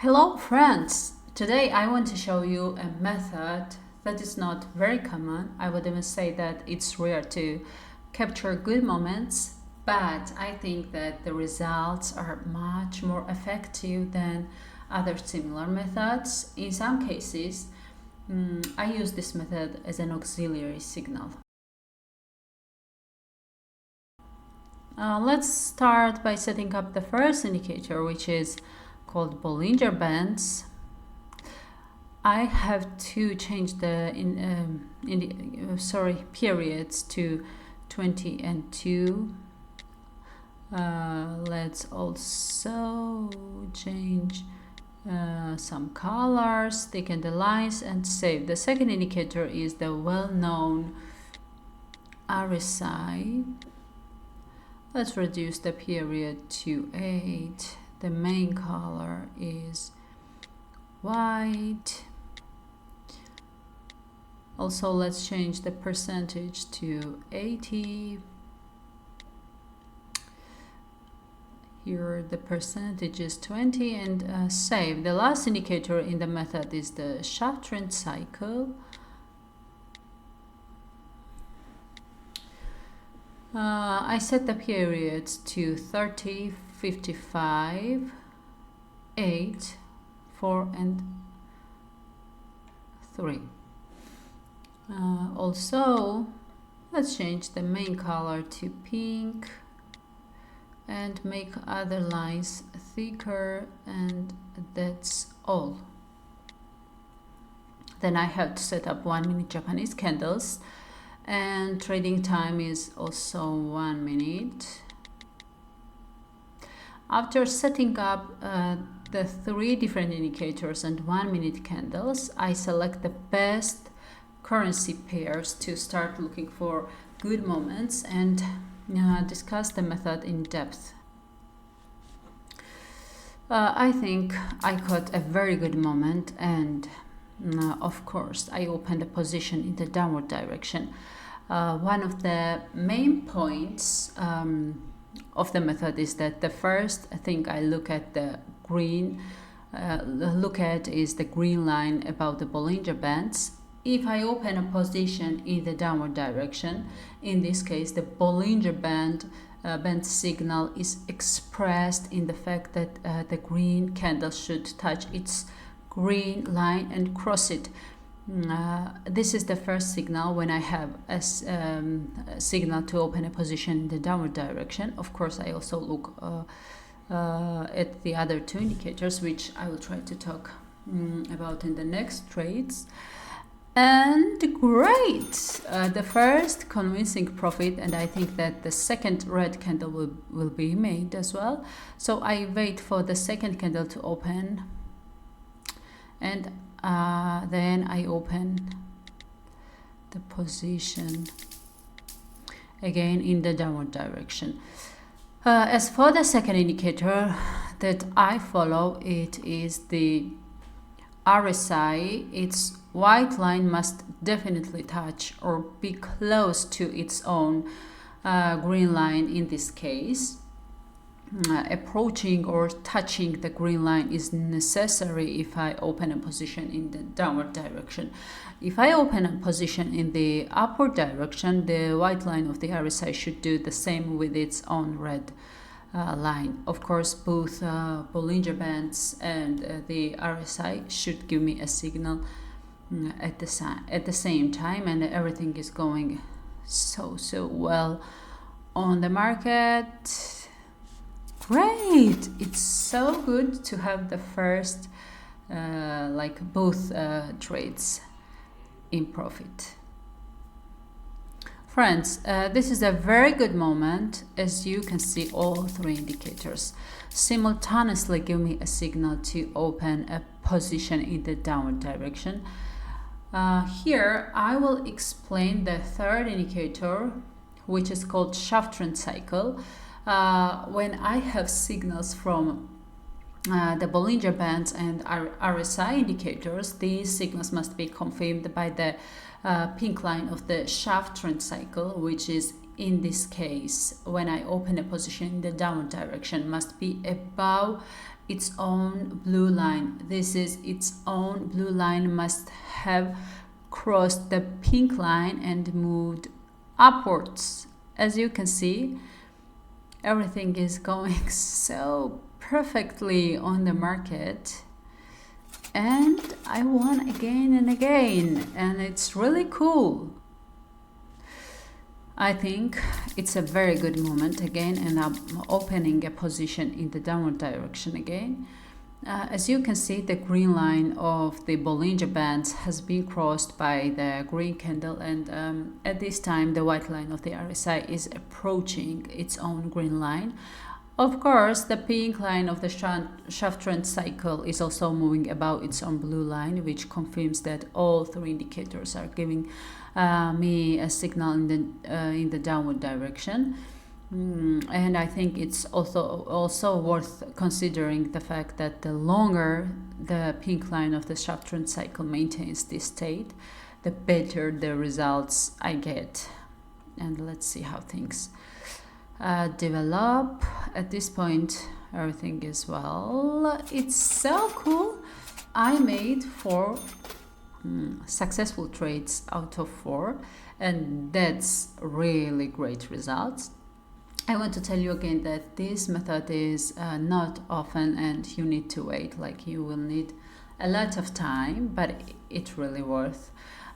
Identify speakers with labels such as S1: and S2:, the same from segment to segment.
S1: Hello friends! Today I want to show you a method that is not very common. I would even say that it's rare to capture good moments, but I think that the results are much more effective than other similar methods. In some cases, I use this method as an auxiliary signal. Let's start by setting up the first indicator, which is called Bollinger Bands. I have to change the periods to 20 and 2. Let's also change some colors, thicken the lines, and save. The second indicator is the well-known RSI. Let's reduce the period to 8. The main color is white. Also, let's change the percentage to 80. Here the percentage is 20 and save. The last indicator in the method is the Schaff trend cycle. I set the periods to 30, 55, 8, 4 and 3. Also, let's change the main color to pink and make other lines thicker, and that's all. Then I have to set up 1 minute Japanese candles, and trading time is also 1 minute. After setting up the 3 different indicators and 1 minute candles, I select the best currency pairs to start looking for good moments and discuss the method in depth. I think I caught a very good moment, and of course I opened a position in the downward direction. One of the main points of the method is that the first thing I look at is the green line above the Bollinger Bands. If I open a position in the downward direction, in this case the Bollinger Band signal is expressed in the fact that the green candle should touch its green line and cross it. This is the first signal when I have a signal to open a position in the downward direction. Of course, I also look at the other 2 indicators, which I will try to talk about in the next trades. And great! The first convincing profit, and I think that the second red candle will be made as well. So I wait for the second candle to open, and then I open the position again in the downward direction. As for the second indicator that I follow, it is the RSI. Its white line must definitely touch or be close to its own green line in this case. Approaching or touching the green line is necessary if I open a position in the downward direction. If I open a position in the upward direction, the white line of the RSI should do the same with its own red line. Of course, both Bollinger Bands and the RSI should give me a signal at the same time, and everything is going so well on the market. Great! It's so good to have the first both trades in profit. Friends, this is a very good moment. As you can see, all 3 indicators simultaneously give me a signal to open a position in the downward direction. Here I will explain the third indicator, which is called Schaff trend cycle. When I have signals from the Bollinger Bands and RSI indicators, these signals must be confirmed by the pink line of the Schaff trend cycle, which is in this case when I open a position in the downward direction must be above its own blue line. This is its own blue line, must have crossed the pink line and moved upwards. As you can see, everything is going so perfectly on the market, and I won again and again, and it's really cool. I think it's a very good moment again, and I'm opening a position in the downward direction again. As you can see, the green line of the Bollinger Bands has been crossed by the green candle, and at this time the white line of the RSI is approaching its own green line. Of course, the pink line of the Schaff trend cycle is also moving above its own blue line, which confirms that all three indicators are giving me a signal in the downward direction. And I think it's also worth considering the fact that the longer the pink line of the Schaff trend cycle maintains this state, the better the results I get. And let's see how things develop. At this point, everything is well. It's so cool. I made 4 successful trades out of 4, and that's really great results. I want to tell you again that this method is not often, and you need to wait, like you will need a lot of time, but it's really worth.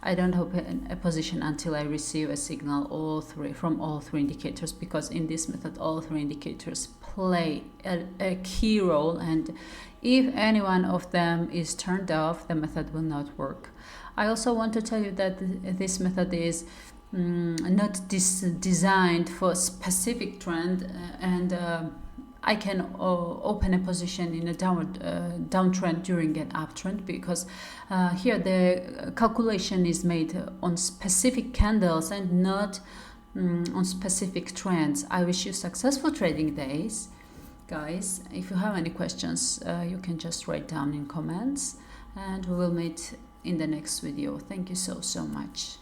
S1: I don't open a position until I receive a signal from all three indicators, because in this method all 3 indicators play a key role, and if any one of them is turned off, the method will not work. I also want to tell you that this method is not designed for a specific trend, and I can open a position in a downtrend during an uptrend, because here the calculation is made on specific candles and not on specific trends. I wish you successful trading days, guys. If you have any questions, you can just write down in comments, and we will meet in the next video. Thank you so much.